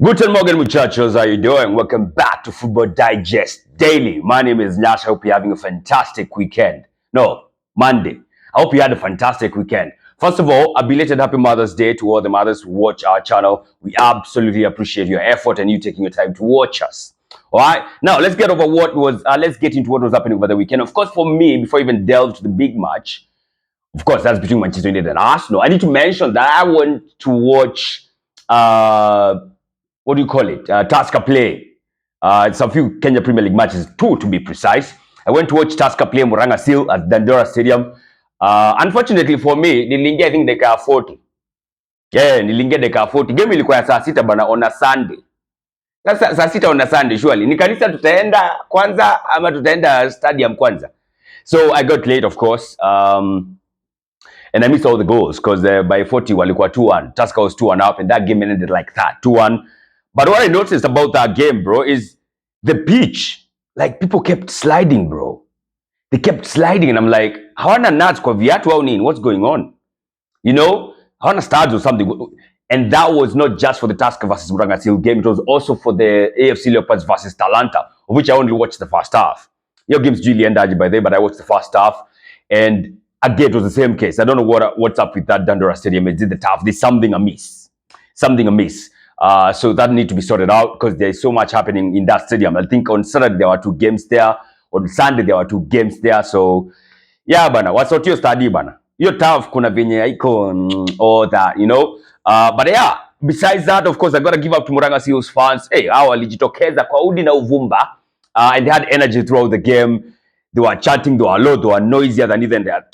Guten Morgen, muchachos. How you doing? Welcome back to Football Digest Daily. My name is Nash. I hope you're having a fantastic weekend. No, Monday. I hope you had a fantastic weekend. First of all, a belated Happy Mother's Day to all the mothers who watch our channel. We absolutely appreciate your effort and you taking your time to watch us. All right. Now let's get into what was happening over the weekend. Of course, for me, before I even delve to the big match, of course, that's between Manchester United and Arsenal. I need to mention that I went to watch what do you call it? Tusker play. It's a few Kenya Premier League matches, two to be precise. I went to watch Tusker play Muranga Seal at Dandora Stadium. Unfortunately for me, niliingia I think dakika 40. Yeah, niliingia dakika 40. Game ilikuwa ya saa sita bana on a Sunday. Sasa saa sita on a Sunday surely. Ni kanisa tutaenda kwanza ama tutaenda stadium kwanza? So I got late of course. And I missed all the goals because by 40 walikuwa 2-1. Tusker was 2-1 up and that game ended like that, 2-1. But what I noticed about that game, bro, is the pitch. Like, people kept sliding, bro. They kept sliding, and I'm like, hawana nuts kwa viatu au nini? What's going on? You know, hawana studs or something. And that was not just for the Tusker versus Muranga Seal game. It was also for the AFC Leopards versus Talanta, of which I only watched the first half. Your game's Julie ended by there, but I watched the first half. And again, it was the same case. I don't know what's up with that Dandora Stadium. It did the tough. There's something amiss. Something amiss. So that need to be sorted out because there's so much happening in that stadium. I think on Saturday there were 2 games there. On Sunday there were 2 games there. So yeah, bana, what's your study bana? You're tough, kuna venye icon all that, you know. But yeah, besides that, of course, I gotta give up to Muranga Seals fans. Hey, hao walijitokeza kwa udi na uvumba, and they had energy throughout the game. They were chanting, they were loud, they were noisier than even their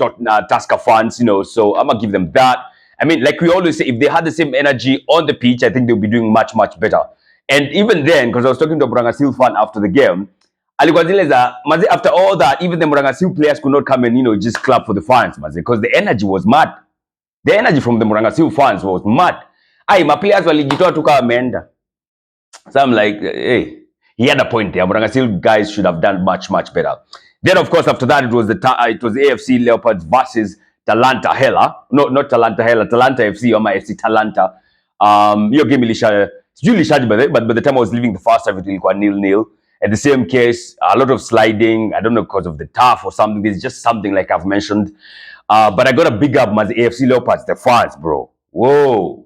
Tusker fans, you know. So I'm gonna give them that. I mean, like we always say, if they had the same energy on the pitch, I think they'll be doing much, much better. And even then, because I was talking to a Muranga Seal fan after the game, after all that, even the Muranga Seal players could not come and, you know, just clap for the fans, because the energy was mad. The energy from the Muranga Seal fans was mad. My players walijitoa tu kama ameenda. So I'm like, hey, he had a point there. Muranga Seal guys should have done much, much better. Then, of course, after that, it was the AFC Leopards versus Talanta Hela. No, not Talanta Hela. Talanta FC or my FC Talanta. Your game ilishaji but by the time I was leaving the first half, it was 0-0. At the same case, a lot of sliding. I don't know because of the turf or something. There's just something like I've mentioned. But I got a big up as the AFC Leopards, the fans, bro. Whoa.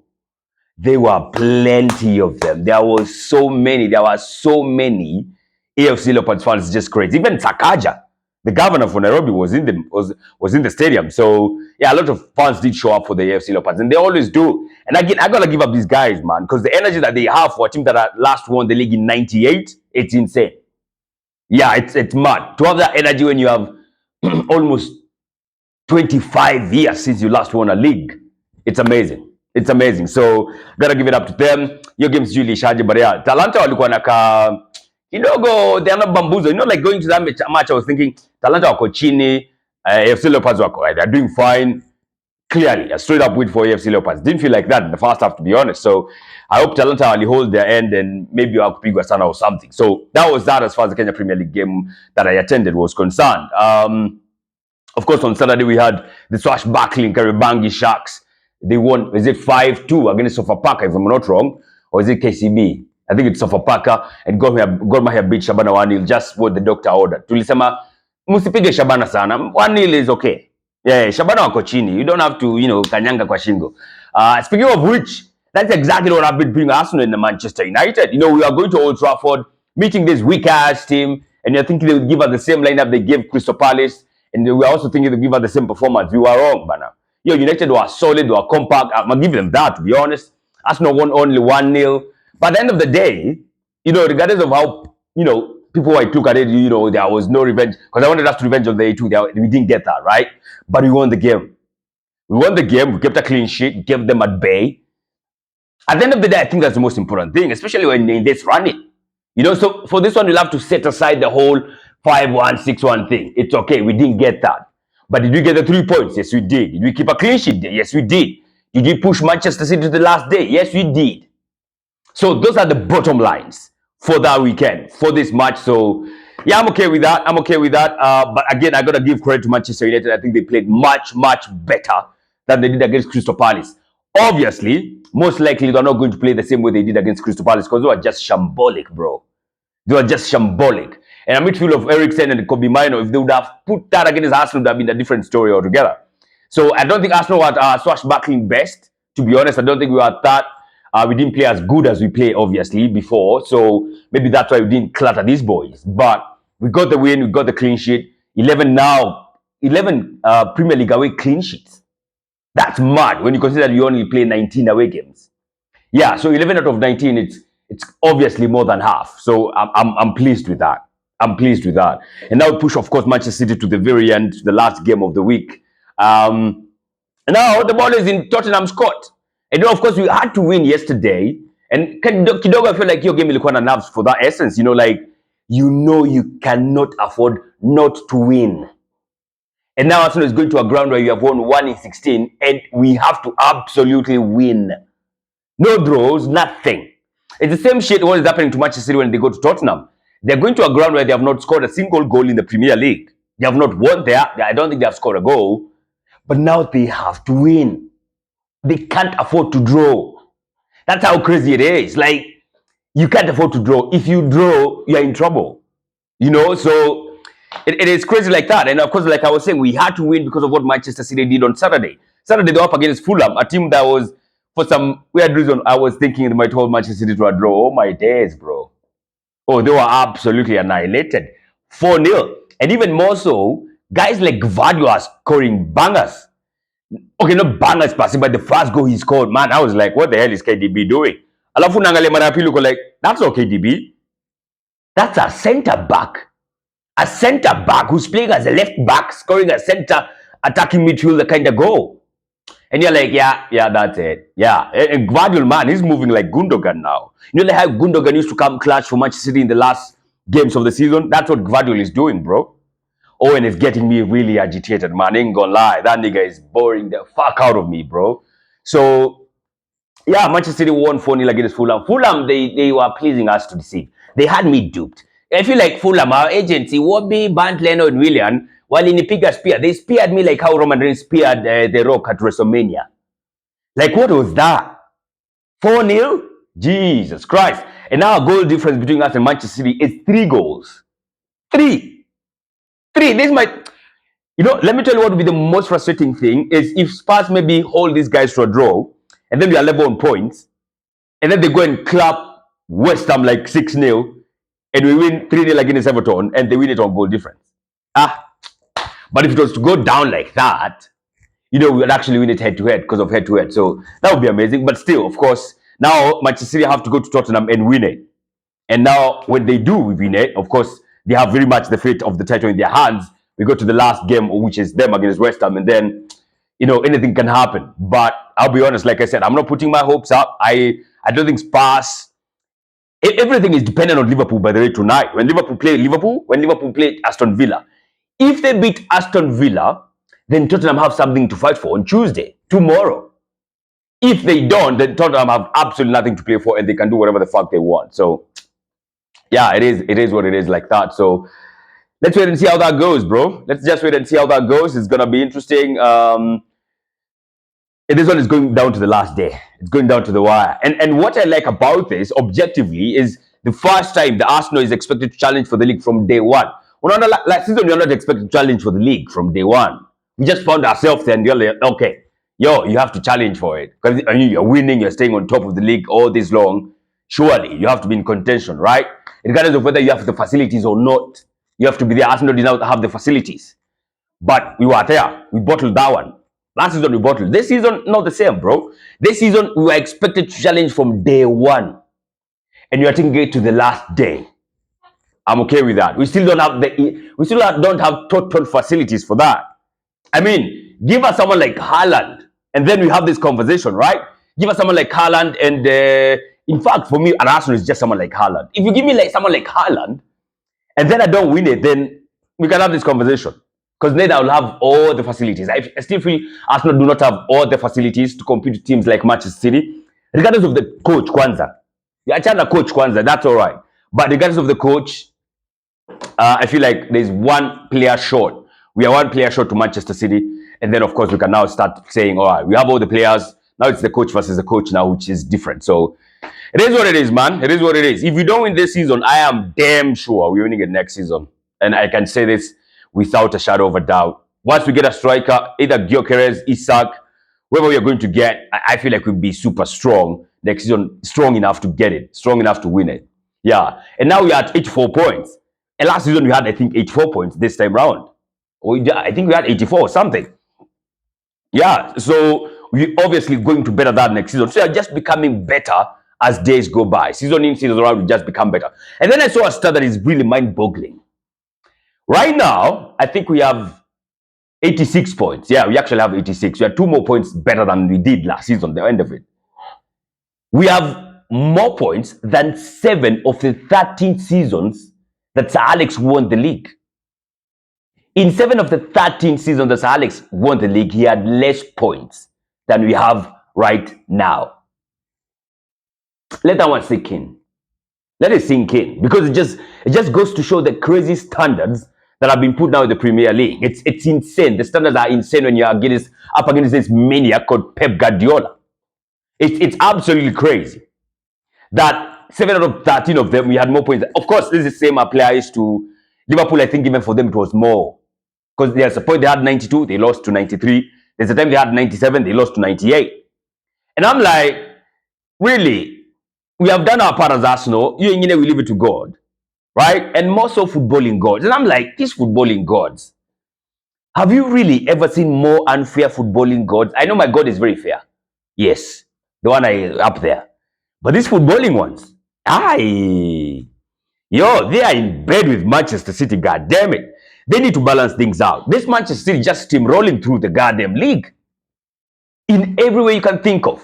There were plenty of them. There were so many AFC Leopards fans. It's just crazy. Even Sakaja, the governor for Nairobi, was in the stadium. So yeah, a lot of fans did show up for the AFC Leopards, and they always do. And again, I gotta give up these guys, man, because the energy that they have for a team that last won the league in '98, it's insane. Yeah, it's mad to have that energy when you have almost 25 years since you last won a league. It's amazing. It's amazing. So gotta give it up to them. Your game's Julie Shaji, but yeah, Talanta walikuwa naka kidogo, they are not bamboozled. You know, like going to that match, I was thinking, Talanta wako chini, AFC Leopards wako, they're doing fine. Clearly, a straight up win for AFC Leopards. Didn't feel like that in the first half, to be honest. So I hope Talanta will hold their end and maybe wakupigwa sana or something. So that was that as far as the Kenya Premier League game that I attended was concerned. Of course, on Saturday we had the swashbuckling Kariobangi Sharks. They won, is it 5-2 against Sofapaka, if I'm not wrong, or is it KCB? I think it's Sofapaka, and Gor Mahia beat Shabana 1-0, just what the doctor ordered. Tulisema, musipige Shabana sana, 1-0 is okay. Yeah, Shabana wako chini. You don't have to, you know, kanyanga kwa shingo. Speaking of which, that's exactly what I've been doing Arsenal in the Manchester United. You know, we are going to Old Trafford, meeting this weak-ass team, and you're thinking they would give us the same lineup they gave Crystal Palace, and we are also thinking they'll give us the same performance. We were wrong, bana. Yo, United were solid, they were compact. I'm going to give them that, to be honest. Arsenal won only 1-0. But at the end of the day, you know, regardless of how, you know, people might look at it, you know, there was no revenge. Because I wanted us to revenge on the A2. We didn't get that, right? But we won the game. We won the game. We kept a clean sheet, kept them at bay. At the end of the day, I think that's the most important thing, especially when in this running. You know, so for this one, you'll have to set aside the whole 5-1, 6-1 thing. It's okay. We didn't get that. But did we get the 3 points? Yes, we did. Did we keep a clean sheet? Yes, we did. Did we push Manchester City to the last day? Yes, we did. So those are the bottom lines for that weekend, for this match. So yeah, I'm okay with that. But again, I got to give credit to Manchester United. I think they played much, much better than they did against Crystal Palace. Obviously, most likely they're not going to play the same way they did against Crystal Palace because they were just shambolic, bro. They were just shambolic. And a midfield of Eriksen and Kobe Mino, if they would have put that against Arsenal, it would have been a different story altogether. So I don't think Arsenal were swashbuckling best. To be honest, I don't think we were that. We didn't play as good as we play, obviously, before. So maybe that's why we didn't clatter these boys. But we got the win, we got the clean sheet. 11 now, 11 Premier League away clean sheets. That's mad when you consider that you only play 19 away games. Yeah, so 11 out of 19, it's obviously more than half. So I'm pleased with that. I'm pleased with that. And now we push, of course, Manchester City to the very end, the last game of the week. Now the ball is in Tottenham's court. And of course, we had to win yesterday. And kidogo, I feel like your game ilikuwa na nerves for that essence. Like, you cannot afford not to win. And now Arsenal is going to a ground where you have won 1 in 16, and we have to absolutely win. No draws, nothing. It's the same shit what is happening to Manchester City when they go to Tottenham. They're going to a ground where they have not scored a single goal in the Premier League. They have not won there. I don't think they have scored a goal. But now they have to win. They can't afford to draw. That's how crazy it is. Like, you can't afford to draw. If you draw, you're in trouble. So it is crazy like that. And of course, like I was saying, we had to win because of what Manchester City did on Saturday. Saturday, they were up against Fulham, a team that was, for some weird reason, I was thinking they might hold Manchester City to a draw. Oh, my days, bro. Oh, they were absolutely annihilated. 4-0. And even more so, guys like Gvardiol are scoring bangers. Okay, not bangers passing, but the first goal he scored, man, I was like, what the hell is KDB doing? Alafu nangale mara pili uko like, that's not KDB. That's a centre back. A centre back who's playing as a left back, scoring a centre attacking midfielder kind of goal. And you're like, yeah, that's it. Yeah. And Gvardiol, man, he's moving like Gundogan now. Like how Gundogan used to come clutch for Manchester City in the last games of the season? That's what Gvardiol is doing, bro. Owen is getting me really agitated, man. Ain't gonna lie. That nigga is boring the fuck out of me, bro. So, yeah, Manchester City won 4-0 against Fulham. Fulham, they were pleasing us to deceive. They had me duped. I feel like Fulham, our agency, Wobby, Bant, Leonard, Willian, while in the bigger spear, they speared me like how Roman Reigns speared The Rock at WrestleMania. Like, what was that? 4-0? Jesus Christ. And now a goal difference between us and Manchester City is 3 goals. 3. This might, let me tell you what would be the most frustrating thing is if Spurs maybe hold these guys to a draw, and then we are level on points, and then they go and clap West Ham like 6-0, and we win 3-0 against Everton, and they win it on goal difference. But if it was to go down like that, we would actually win it head-to-head because of head-to-head. So that would be amazing. But still, of course, now Manchester City have to go to Tottenham and win it. And now when they do win it, of course, they have very much the fate of the title in their hands. We go to the last game, which is them against West Ham, and then, anything can happen. But I'll be honest, like I said, I'm not putting my hopes up. I don't think Spurs, everything is dependent on Liverpool, by the way, tonight. When Liverpool play Aston Villa, if they beat Aston Villa, then Tottenham have something to fight for on Tuesday, tomorrow. If they don't, then Tottenham have absolutely nothing to play for, and they can do whatever the fuck they want. So, yeah, it is what it is like that. So let's wait and see how that goes, bro. Let's just wait and see how that goes. It's gonna be interesting. This one is going down to the last day. It's going down to the wire. And what I like about this, objectively, is the first time the Arsenal is expected to challenge for the league from day one. Last season, you're not expected to challenge for the league from day one. We just found ourselves there and you're like, okay, you have to challenge for it. Because you're winning, you're staying on top of the league all this long. Surely, you have to be in contention, right? Regardless of whether you have the facilities or not, you have to be there. Arsenal did not have the facilities. But we were there. We bottled that one. Last season, we bottled. This season, not the same, bro. This season, we were expected to challenge from day one. And you are taking it to the last day. I'm okay with that. We still don't have total facilities for that. I mean, give us someone like Haaland, and then we have this conversation, right? Give us someone like Haaland, and in fact, for me, an Arsenal is just someone like Haaland. If you give me like someone like Haaland, and then I don't win it, then we can have this conversation. Because then I will have all the facilities. I still feel Arsenal do not have all the facilities to compete with teams like Manchester City. Regardless of the coach, Kwanzaa. Achana coach Kwanzaa, that's all right. But regardless of the coach, I feel like there's one player short. We are one player short to Manchester City. And then, of course, we can now start saying, all right, we have all the players. Now it's the coach versus the coach now, which is different. So it is what it is, man. It is what it is. If we don't win this season, I am damn sure we're winning it next season. And I can say this without a shadow of a doubt. Once we get a striker, either Gyökeres, Isak, whoever we are going to get, I feel like we'll be super strong next season, strong enough to get it, strong enough to win it. Yeah. And now we are at 84 points. And last season we had, I think, 84 points this time round. I think we had 84 or something. Yeah. So we're obviously going to better that next season. So we are just becoming better as days go by. Season in, season around, we just become better. And then I saw a stat that is really mind-boggling. Right now, I think we have 86 points. Yeah, we actually have 86. We are 2 more points better than we did last season, the end of it. We have more points than 7 of the 13 seasons that Sir Alex won the league. In 7 of the 13 seasons that Sir Alex won the league, he had less points than we have right now. Let that one sink in. Let it sink in, because it just goes to show the crazy standards that have been put now in the Premier League. It's insane. The standards are insane when you are up against this maniac called Pep Gvardiol. It's absolutely crazy that 7 out of 13 of them we had more points. Of course, this is the same applies to Liverpool. I think even for them it was more, because there's a point they had 92, they lost to 93. There's a time they had 97, they lost to 98. And I'm like, really? We have done our part as Arsenal. We leave it to God, right? And more so footballing gods. And I'm like, these footballing gods, have you really ever seen more unfair footballing gods? I know my God is very fair. Yes, the one up there. But these footballing ones, they are in bed with Manchester City, god damn it. They need to balance things out. This Manchester City just steamrolling through the goddamn league in every way you can think of.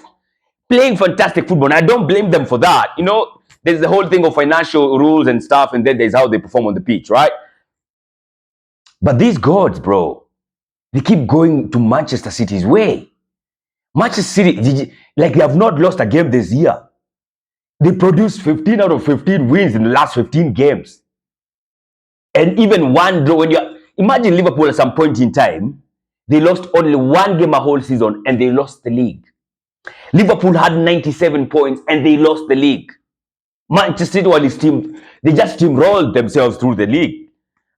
Playing fantastic football. And I don't blame them for that. There's the whole thing of financial rules and stuff, and then there's how they perform on the pitch, right? But these gods, bro, they keep going to Manchester City's way. Manchester City, like, they have not lost a game this year. They produced 15 out of 15 wins in the last 15 games. And even one draw. Imagine Liverpool at some point in time, they lost only 1 game a whole season and they lost the league. Liverpool had 97 points and they lost the league. Manchester City, while his team, they just steamrolled themselves through the league.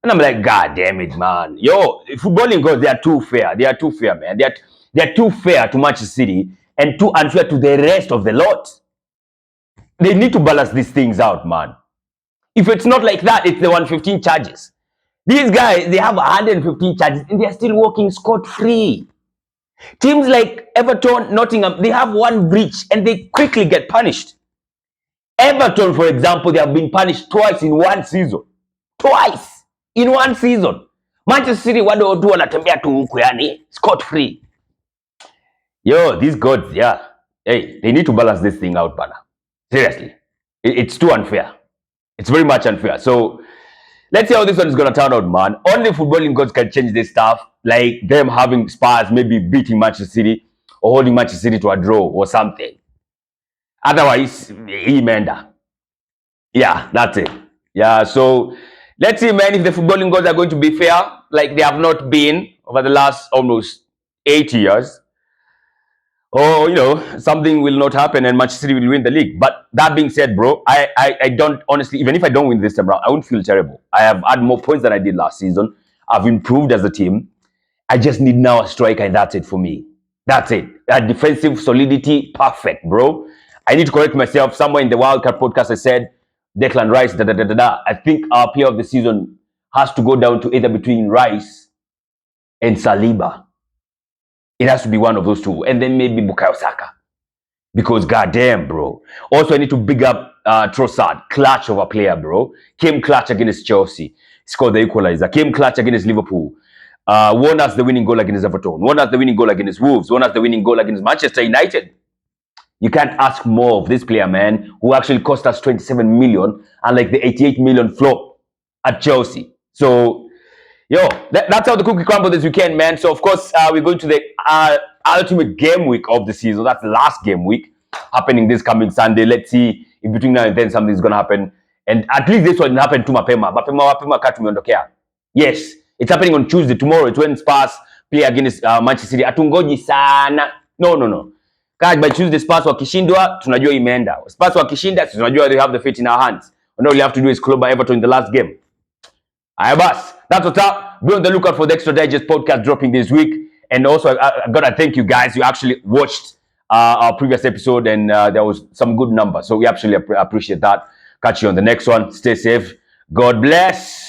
And I'm like, god damn it, man. Footballing gods, they are too fair. They are too fair, man. They are too fair to Manchester City and too unfair to the rest of the lot. They need to balance these things out, man. If it's not like that, it's the 115 charges. These guys, they have 115 charges and they are still walking scot-free. Teams like Everton, Nottingham, they have 1 breach and they quickly get punished. Everton, for example, they have been punished twice in 1 season. Twice in 1 season. Manchester City, wado tu wanatembea tu huku, yani scot-free. These gods, yeah. Hey, they need to balance this thing out, bana. Seriously. It's too unfair. It's very much unfair. So, let's see how this one is going to turn out, man. Only footballing gods can change this stuff. Like them having Spurs maybe beating Manchester City or holding Manchester City to a draw or something. Otherwise, Emenda. Yeah, that's it. Yeah, so let's see, man, if the footballing gods are going to be fair, like they have not been over the last almost 8 years. Or, something will not happen and Manchester City will win the league. But that being said, bro, I don't, honestly, even if I don't win this time around, I won't feel terrible. I have had more points than I did last season. I've improved as a team. I just need now a striker, and that's it for me. That's it. That defensive solidity, perfect, bro. I need to correct myself. Somewhere in the World Cup podcast, I said, Declan Rice, I think our player of the season has to go down to either between Rice and Saliba. It has to be one of those two. And then maybe Bukayo Saka. Because goddamn, bro. Also, I need to big up Trossard. Clutch of a player, bro. Came clutch against Chelsea. Scored the equalizer. Came clutch against Liverpool. Won us the winning goal against Everton. Won us the winning goal against Wolves. Won us the winning goal against Manchester United. You can't ask more of this player, man, who actually cost us 27 million and like the 88 million flop at Chelsea. So, that's how the cookie crumbled this weekend, man. So, of course, we're going to the ultimate game week of the season. That's the last game week happening this coming Sunday. Let's see if between now and then something's going to happen. And at least this one happened to Mapema. Mapema katumeondokea. Yes, it's happening on Tuesday. Tomorrow, it's when Spurs play against Manchester City. Atungoji sana. No. By Tuesday Spurs wakishindwa tunajua imeenda. Spurs wakishinda tunajua they have the fate in our hands. And all you have to do is club Everton in the last game. Ayabas, that's what's up. Be on the lookout for the Extra Digest podcast dropping this week. And also, I gotta thank you guys. You actually watched our previous episode, and there was some good numbers. So we absolutely appreciate that. Catch you on the next one. Stay safe. God bless.